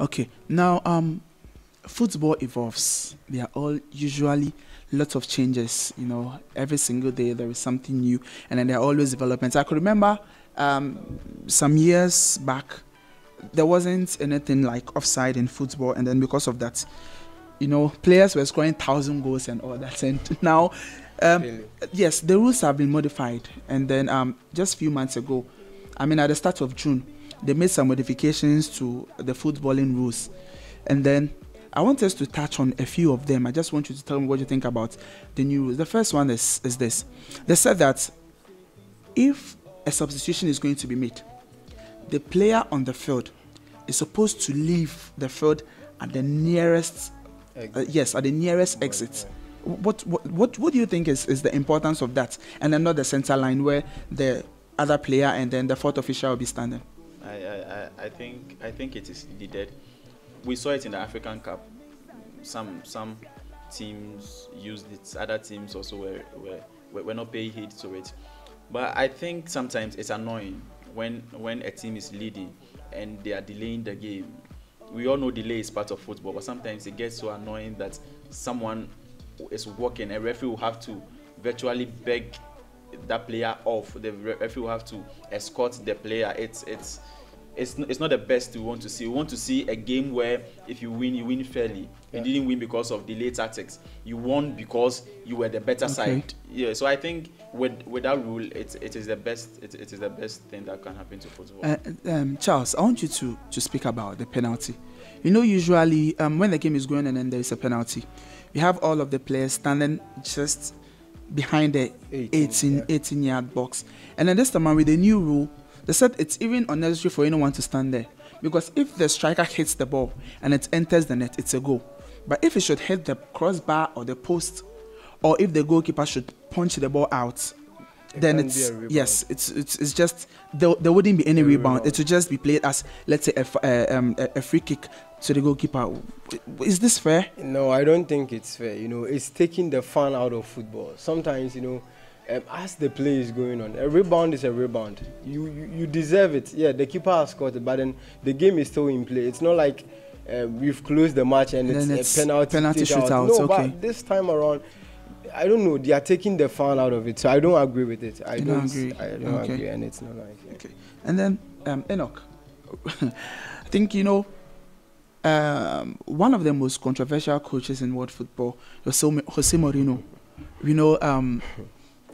Okay. Now, football evolves. There are all usually lots of changes. You know, every single day there is something new, and then there are always developments. I could remember some years back there wasn't anything like offside in football, and then because of that, you know, players were scoring 1,000 goals and all that. And now, Really? yes, the rules have been modified. And then just a few months ago, I mean, at the start of June, they made some modifications to the footballing rules. And then I want us to touch on a few of them. I just want you to tell me what you think about the new rules. The first one is this. They said that if a substitution is going to be made, the player on the field is supposed to leave the field at the nearest, at the nearest exit. What do you think is the importance of that, and then not the center line where the other player and then the fourth official will be standing? I think it is needed. We saw it in the African Cup. Some teams used it. Other teams also were not paying heed to it. But I think sometimes it's annoying when a team is leading and they are delaying the game. We all know delay is part of football, but sometimes it gets so annoying that someone is walking, a referee will have to virtually beg that player off. The referee will have to escort the player. It's not the best we want to see. We want to see a game where if you win fairly. You didn't win because of delay tactics. You won because you were the better side. Yeah. So I think with that rule, it is the best. It is the best thing that can happen to football. Charles, I want you to speak about the penalty. You know, usually when the game is going on and there is a penalty, you have all of the players standing just behind the 18-yard box. And then this time with the new rule, they said it's even unnecessary for anyone to stand there, because if the striker hits the ball and it enters the net, it's a goal. But if it should hit the crossbar or the post, or if the goalkeeper should punch the ball out, then it's just there wouldn't be any rebound. It would just be played as, let's say, a free kick to the goalkeeper. Is this fair? No, I don't think it's fair. You know, it's taking the fun out of football. Sometimes, you know, as the play is going on, a rebound is a rebound. You deserve it. Yeah, the keeper has scored it, but then the game is still in play. It's not like we've closed the match and it's a penalty shootout. No, okay. But this time around, I don't know. They are taking the fun out of it, so I don't agree with it. I don't agree, and it's not like. Okay, and then Enoch, I think you know one of the most controversial coaches in world football, Jose Mourinho. You know,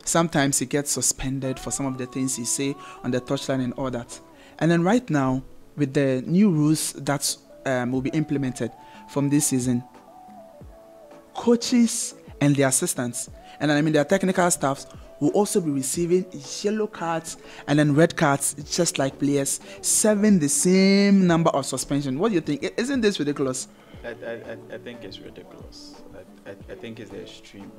sometimes he gets suspended for some of the things he say on the touchline and all that. And then right now, with the new rules that will be implemented from this season, coaches and their assistants, and I mean their technical staffs, will also be receiving yellow cards and then red cards, just like players, serving the same number of suspension. What do you think? Isn't this ridiculous? I think it's ridiculous. I think it's the extreme.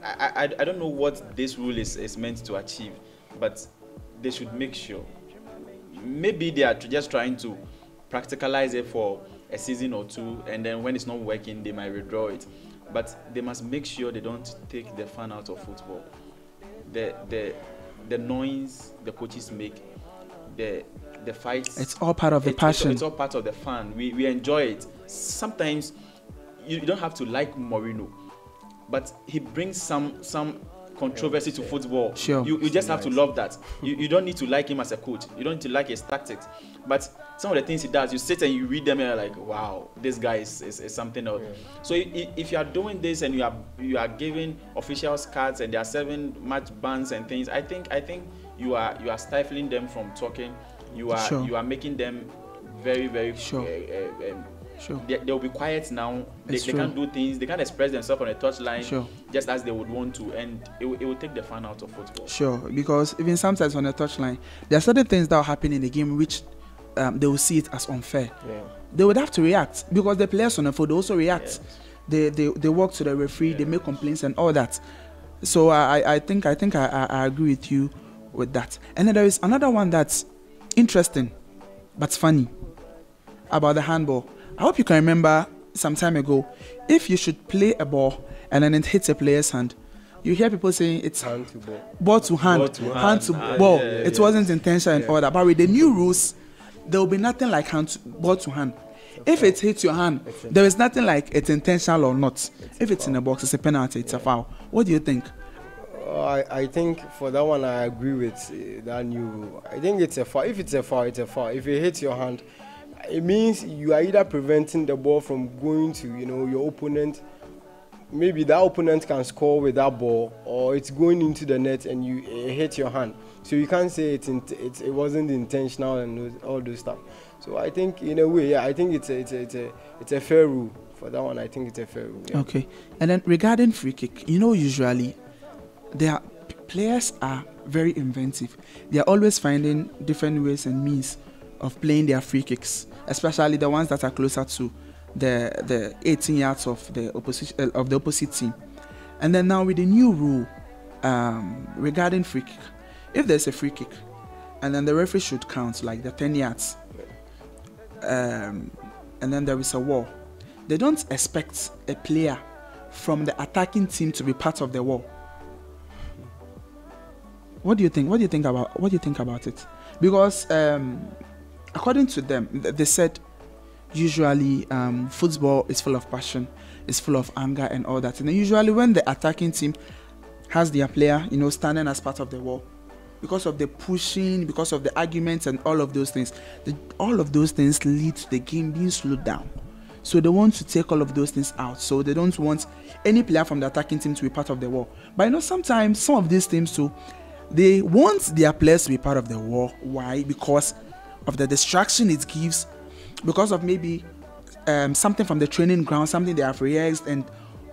I don't know what this rule is meant to achieve, but they should make sure. Maybe they are just trying to practicalize it for a season or two, and then when it's not working, they might withdraw it. But they must make sure they don't take the fun out of football. The noise the coaches make, the fights. It's all part of the passion. It's all part of the fun. We enjoy it. Sometimes you don't have to like Mourinho, but he brings some controversy to football. Sure. You just have to love that. You don't need to like him as a coach. You don't need to like his tactics. But some of the things he does, you sit and you read them and you're like, wow, this guy is something else. Yeah. So if you are doing this and you are giving officials cards and they are serving match bans and things, I think you are stifling them from talking. You are making them very, very sure. They'll be quiet now. They can't do things. They can't express themselves on a touchline just as they would want to, and it will take the fun out of football. Sure, because even sometimes on a touchline, there are certain things that will happen in the game which they will see it as unfair. Yeah. They would have to react because the players on the field also react. Yes. They walk to the referee. They make complaints and all that. So I think I agree with you with that. And then there is another one that's interesting but funny about the handball. I hope you can remember some time ago, if you should play a ball and then it hits a player's hand, you hear people saying it's hand to ball, ball to hand, hand to ball. It wasn't intentional and all that. But with the new rules, there will be nothing like ball to hand. If it hits your hand, there is nothing like it's intentional or not. If it's in the box, it's a penalty, it's a foul. What do you think? I think for that one, I agree with that new rule. I think it's a foul. If it's a foul, it's a foul. If it hits your hand, it means you are either preventing the ball from going to, your opponent. Maybe that opponent can score with that ball, or it's going into the net and it hits your hand. So you can't say it wasn't intentional and all those stuff. So I think in a way, I think it's a fair rule for that one. I think it's a fair rule. Yeah. Okay, and then regarding free kick, usually players are very inventive. They are always finding different ways and means of playing their free kicks, especially the ones that are closer to the 18 yards of the opposite team. And then now with the new rule regarding free kick, if there's a free kick and then the referee should count like the 10 yards, and then there is a wall, they don't expect a player from the attacking team to be part of the wall. What do you think? What do you think about it? Because according to them, they said usually football is full of passion, it's full of anger and all that. And usually when the attacking team has their player, standing as part of the wall, because of the pushing, because of the arguments and all of those things, all of those things lead to the game being slowed down. So they want to take all of those things out. So they don't want any player from the attacking team to be part of the wall. But sometimes some of these teams too, they want their players to be part of the wall. Why? Because of the distraction it gives, because of maybe something from the training ground, something they have rehearsed and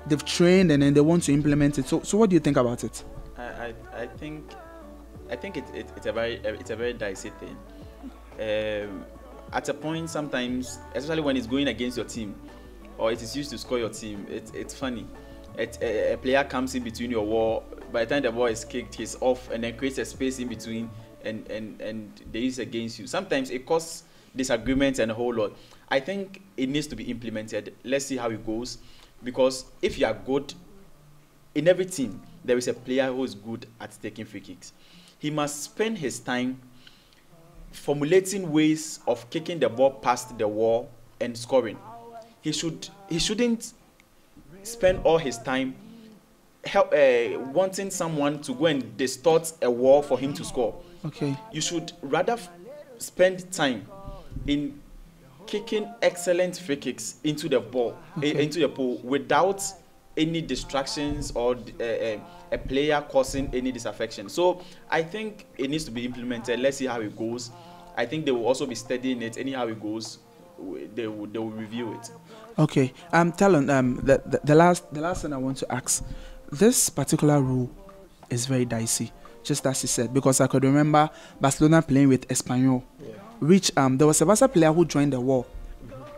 they've trained and then they want to implement it. So what do you think about it? I think it's a very dicey thing. At a point, sometimes, especially when it's going against your team, or it is used to score your team, it's funny. A player comes in between your wall. By the time the ball is kicked, he's off, and then creates a space in between, and they use against you. Sometimes it causes disagreements and a whole lot. I think it needs to be implemented. Let's see how it goes, because if you are good in every team, there is a player who is good at taking free kicks. He must spend his time formulating ways of kicking the ball past the wall and scoring. He shouldn't spend all his time wanting someone to go and distort a wall for him to score. Okay. You should rather spend time in kicking excellent free kicks into the ball, into the pool, without any distractions or a player causing any disaffection. So I think it needs to be implemented. Let's see how it goes. I think they will also be studying it. Anyhow it goes, they will review it. Okay. Talon, the last thing I want to ask, this particular rule is very dicey, just as he said, because I could remember Barcelona playing with Espanyol, which there was a Barca player who joined the wall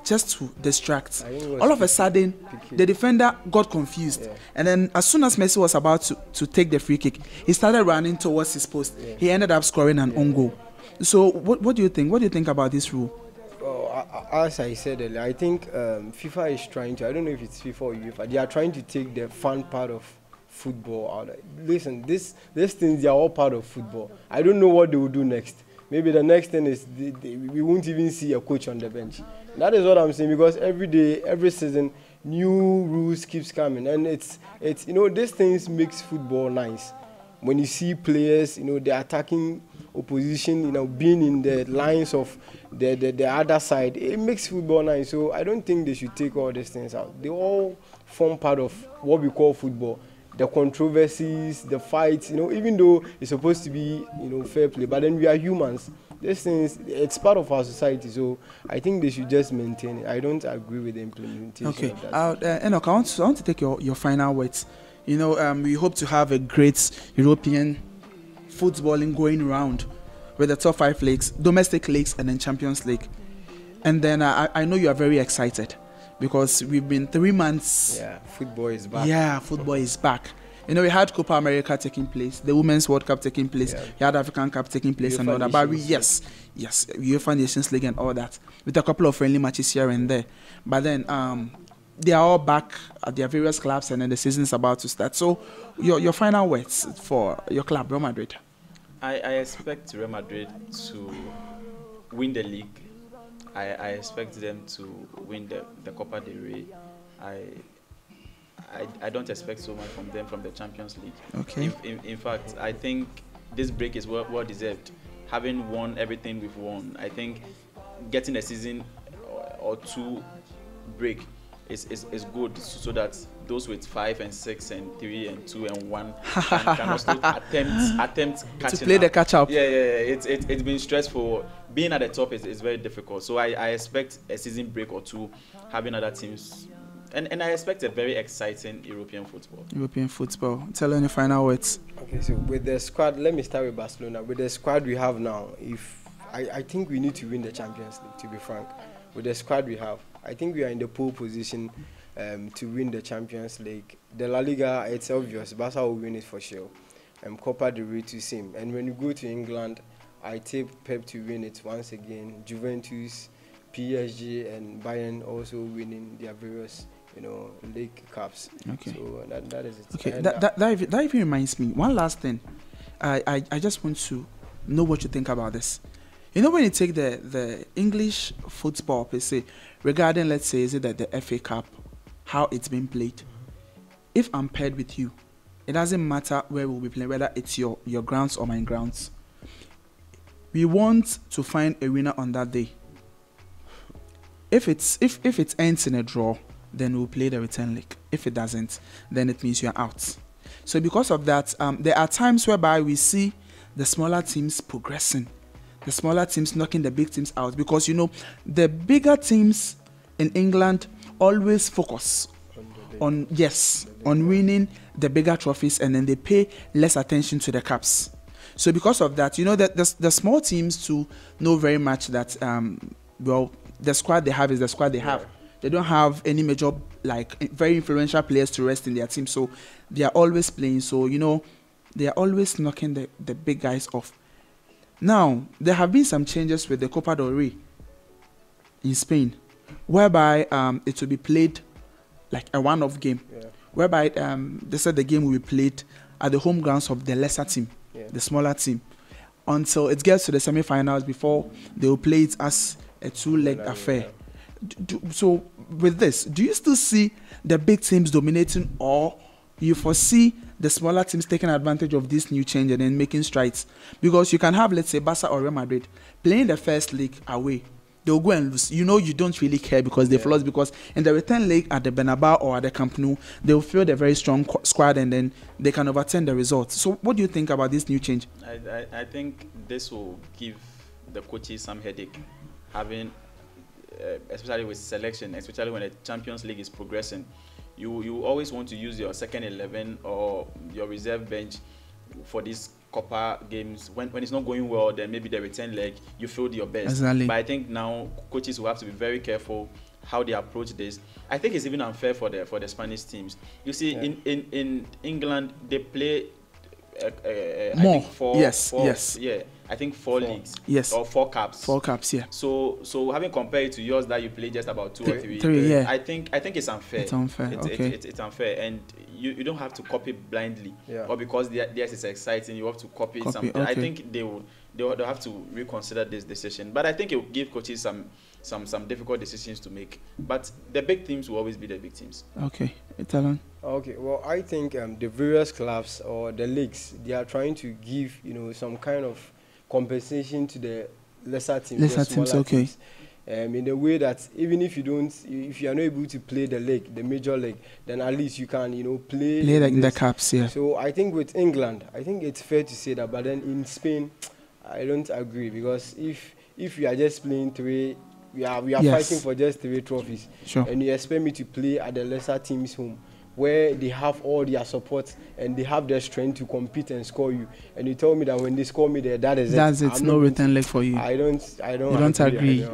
just to distract. All of a sudden, the defender got confused, and then as soon as Messi was about to take the free kick, he started running towards his post. He ended up scoring an own goal. So what do you think? What do you think about this rule? As I said earlier, I think FIFA is trying to, I don't know if it's FIFA or UEFA, they are trying to take the fun part of football out. Listen, these things, they are all part of football. I don't know what they will do next. Maybe the next thing is we won't even see a coach on the bench. That is what I'm saying, because every day, every season, new rules keeps coming, and it's these things makes football nice. When you see players, the attacking opposition, being in the lines of the other side, it makes football nice. So I don't think they should take all these things out. They all form part of what we call football. The controversies, the fights, even though it's supposed to be, fair play, but then we are humans. These things, it's part of our society. So I think they should just maintain it. I don't agree with the implementation of that. Enoch, I want to take your final words. We hope to have a great European footballing going around with the top 5 leagues, domestic leagues, and then Champions League. And then I know you are very excited, because we've been 3 months. Yeah, football is back. Yeah, football is back. We had Copa America taking place, the Women's World Cup taking place, we had African Cup taking place, UEFA and all that. But UEFA Nations League and all that, with a couple of friendly matches here and there. But then they are all back at their various clubs, and then the season is about to start. So your final words for your club, Real Madrid. I expect Real Madrid to win the league I expect them to win the Copa del Rey. I don't expect so much from them from the Champions League. Okay. In fact, I think this break is well deserved. Having won everything we've won, I think getting a season or two break is good, so that those with 5 and 6 and 3 and 2 and 1 can also attempt catching to play up. the catch up. Yeah. It's been stressful. Being at the top is very difficult. So I expect a season break or two, having other teams. And I expect a very exciting European football. European football. Tell any final words. Okay, so with the squad, let me start with Barcelona. With the squad we have now, I think we need to win the Champions League, to be frank. With the squad we have, I think we are in the pole position to win the Champions League. The La Liga, it's obvious. Barca will win it for sure. Copa del Rey to same. And when you go to England, I take Pep to win it once again. Juventus, PSG, and Bayern also winning their various league cups. Okay. So that is it. Okay. That even reminds me. One last thing. I just want to know what you think about this. You know, when you take the English football per se, regarding, let's say, is it the FA Cup, how it's been played. If I'm paired with you, it doesn't matter where we'll be playing, whether it's your grounds or my grounds. We want to find a winner on that day. If it ends in a draw, then we'll play the return leg. If it doesn't, then it means you're out. So because of that, there are times whereby we see the smaller teams progressing, the smaller teams knocking the big teams out, because the bigger teams in England always focus on winning the bigger trophies, and then they pay less attention to the cups. So because of that, the small teams too know very much that the squad they have is the squad they have. They don't have any major, very influential players to rest in their team. So they are always playing. So, they are always knocking the big guys off. Now, there have been some changes with the Copa del Rey in Spain, whereby it will be played like a one-off game. Yeah. Whereby they said the game will be played at the home grounds of the lesser team, the smaller team, until it gets to the semi-finals before they will play it as a two-leg affair. Yeah. So with this, do you still see the big teams dominating, or you foresee the smaller teams taking advantage of this new change and then making strides? Because you can have, let's say, Barca or Real Madrid playing the first leg away. They'll go and lose. You don't really care because they've lost, because in the return leg at the Bernabeu or at the Camp Nou, they'll feel a very strong squad and then they can overturn the results. So what do you think about this new change? I think this will give the coaches some headache, having especially with selection, especially when the Champions League is progressing. You always want to use your second 11 or your reserve bench for these Copa games. When it's not going well, then maybe the return leg, you feel your best. Exactly. But I think now coaches will have to be very careful how they approach this. I think it's even unfair for the Spanish teams. You see, in England, they play more. I think four leagues. Yes. Or 4 cups. 4 cups, yeah. So having compared to yours that you play just about 2 or 3. Yeah. I think it's unfair. It's unfair. It's unfair, and you don't have to copy blindly. Yeah. Or because theirs is exciting, you have to copy something. Okay. I think they'll have to reconsider this decision. But I think it will give coaches some difficult decisions to make. But the big teams will always be the big teams. Okay. Italian. Okay, well, I think the various clubs or the leagues, they are trying to give, some kind of compensation to the lesser teams. Lesser teams, okay. Teams. In a way that even if you are not able to play the league, the major league, then at least you can, play like in the cups, yeah. So I think with England, I think it's fair to say that, but then in Spain, I don't agree, because if we are just playing 3, we are fighting for just 3 trophies, sure, and you expect me to play at the lesser team's home, where they have all their support and they have their strength to compete and score you, and you tell me that when they score me there, that's it. No return leg for you. I don't agree.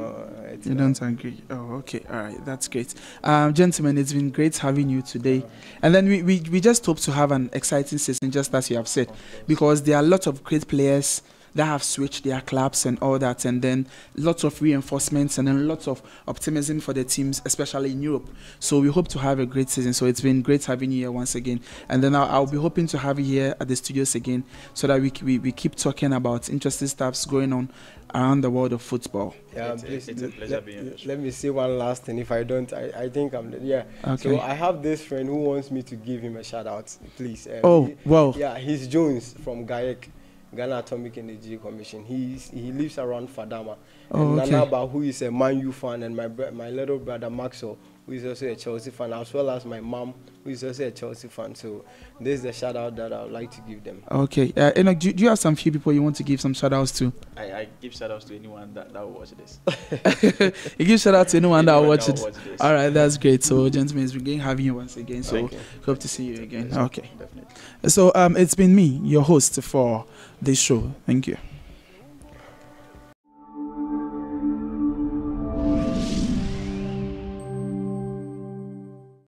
You don't agree. Oh, okay. All right. That's great. Gentlemen, it's been great having you today. And then we just hope to have an exciting season, just as you have said, because there are a lot of great players that have switched their clubs and all that, and then lots of reinforcements and then lots of optimism for the teams, especially in Europe. So we hope to have a great season. So it's been great having you here once again, and then I'll be hoping to have you here at the studios again, so that we keep talking about interesting stuffs going on around the world of football. Yeah, it's a pleasure being on your show. Let me say one last thing. If I don't, I think I'm yeah. Okay. So I have this friend who wants me to give him a shout out, please. Wow. Yeah, he's Jones from GAEC, Ghana Atomic Energy Commission. He lives around Fadama. And Nanaba, who is a Man U fan, and my little brother Maxwell, who is also a Chelsea fan, as well as my mom, who is also a Chelsea fan. So this is the shout out that I would like to give them. Okay. Enoch, do you have some few people you want to give some shout outs to? I give shout outs to anyone that will watch this. You give shout out to anyone that will watch it. Watch this. All right, that's great. So, gentlemen, it's been great having you once again. So, Thank you. hope to see you again. Pleasure. Okay. Definitely. So, it's been me, your host for this show. Thank you.